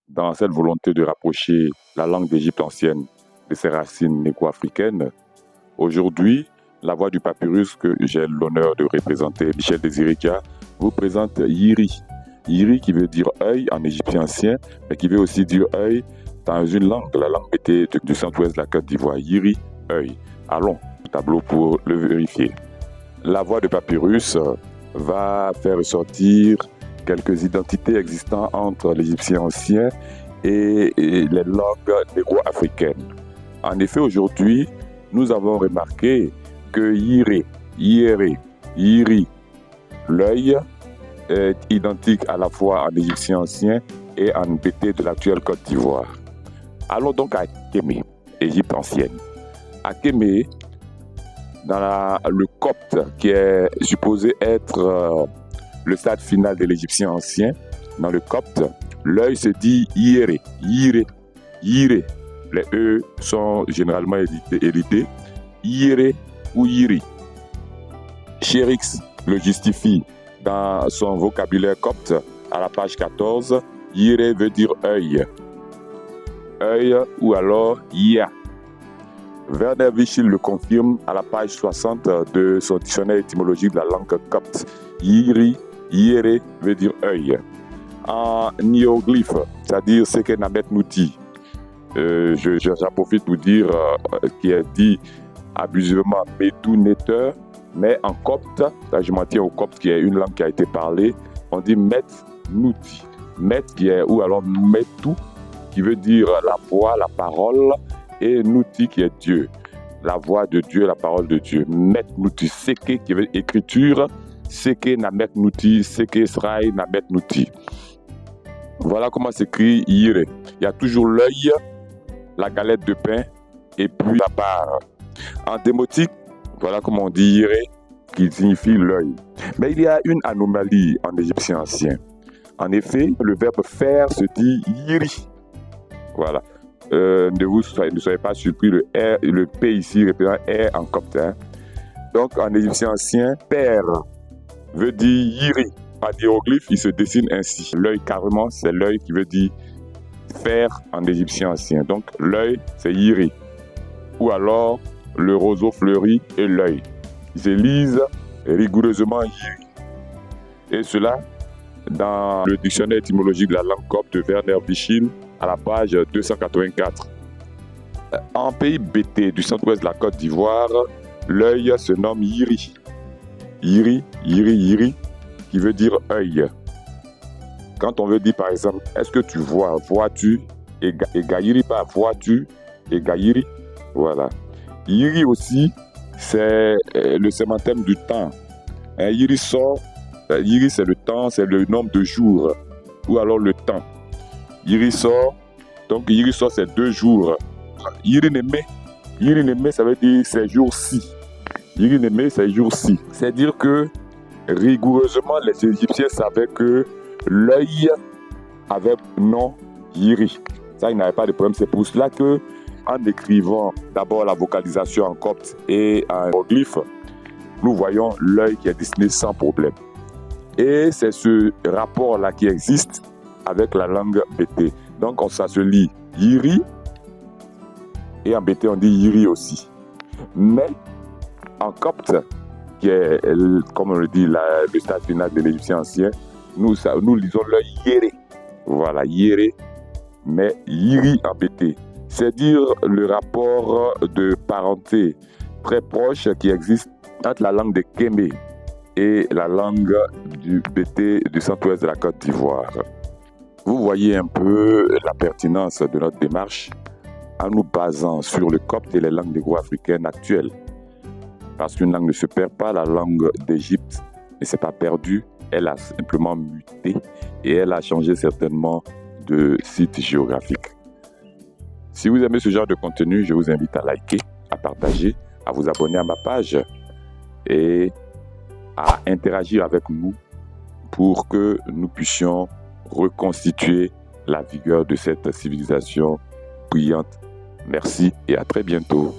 dans cette volonté de rapprocher la langue d'Égypte ancienne de ses racines négro-africaines. Aujourd'hui, la voix du papyrus que j'ai l'honneur de représenter, Michel Désiré-Dia, vous présente Yiri. Yiri qui veut dire œil en égyptien ancien, mais qui veut aussi dire œil dans une langue, la langue bété du centre-ouest de la Côte d'Ivoire. Yiri, œil. Allons au tableau pour le vérifier. La voix de papyrus va faire ressortir quelques identités existantes entre l'égyptien ancien et les langues négro-africaines. En effet, aujourd'hui, nous avons remarqué que Yiri, l'œil, est identique à la fois en égyptien ancien et en bété de l'actuelle Côte d'Ivoire. Allons donc à Kémé, Égypte ancienne. À Kémé, dans le copte qui est supposé être le stade final de l'égyptien ancien, dans le copte, l'œil se dit Yéré. Les E sont généralement édités Yéré ou Yiri. Chérix le justifie dans son vocabulaire copte à la page 14. Yéré veut dire œil. Œil ou alors Ya. Werner Wichil le confirme à la page 60 de son dictionnaire étymologique de la langue copte. Yéré veut dire œil. En hiéroglyphe, c'est-à-dire Sekenamet Nouti, j'en profite pour dire qui est dit abusivement Metou Netteur, mais en copte, là je m'en tiens au copte qui est une langue qui a été parlée, on dit Met Nouti. Met qui est, ou alors Metou, qui veut dire la voix, la parole, et Nouti qui est Dieu, la voix de Dieu, la parole de Dieu. Met Nouti, Seke qui veut écriture, Seke Namet Nouti, Seke Srai Namet Nouti. Voilà comment s'écrit Yiré. Il y a toujours l'œil, la galette de pain et puis la barre. En démotique, voilà comment on dit Yiré, qui signifie l'œil. Mais il y a une anomalie en égyptien ancien. En effet, le verbe faire se dit Yiri. Voilà. Ne soyez pas surpris, le P ici représente R en copte. Donc en égyptien ancien, père veut dire Yiri. En hiéroglyphe, il se dessine ainsi. L'œil, carrément, c'est l'œil qui veut dire faire en égyptien ancien. Donc, l'œil, c'est Yiri. Ou alors, le roseau fleuri et l'œil. Ils se lisent rigoureusement Yiri. Et cela, dans le dictionnaire étymologique de la langue copte de Werner Wichil, à la page 284. En pays bété du centre-ouest de la Côte d'Ivoire, l'œil se nomme Yiri. Yiri, qui veut dire œil. Quand on veut dire par exemple, est-ce que tu vois, vois-tu, et Gayiri par vois-tu, et Gayiri, voilà. Yiri aussi, c'est le sémantème du temps. Yiri c'est le temps, c'est le nombre de jours, ou alors le temps. Yiri sort, donc Yiri sort c'est 2 jours. Yiri Némé, ça veut dire ces jours-ci. Yiri Némé, ces jours-ci. C'est-à-dire que rigoureusement, les Égyptiens savaient que l'œil avait nom Yiri. Ça, ils n'avaient pas de problème. C'est pour cela que, en écrivant d'abord la vocalisation en copte et en hiéroglyphe, nous voyons l'œil qui est dessiné sans problème. Et c'est ce rapport-là qui existe avec la langue bété. Donc, ça se lit Yiri, et en bété, on dit Yiri aussi. Mais, en copte, qui est, comme on le dit, le stade final de l'égyptien ancien, nous lisons le Yéré. Voilà, Yéré, mais Yiri en bété. C'est dire le rapport de parenté très proche qui existe entre la langue de Kémé et la langue du bété du centre-ouest de la Côte d'Ivoire. Vous voyez un peu la pertinence de notre démarche en nous basant sur le copte et les langues négro-africaines actuelles. Parce qu'une langue ne se perd pas, la langue d'Égypte ne s'est pas perdue, elle a simplement muté et elle a changé certainement de site géographique. Si vous aimez ce genre de contenu, je vous invite à liker, à partager, à vous abonner à ma page et à interagir avec nous pour que nous puissions reconstituer la vigueur de cette civilisation brillante. Merci et à très bientôt.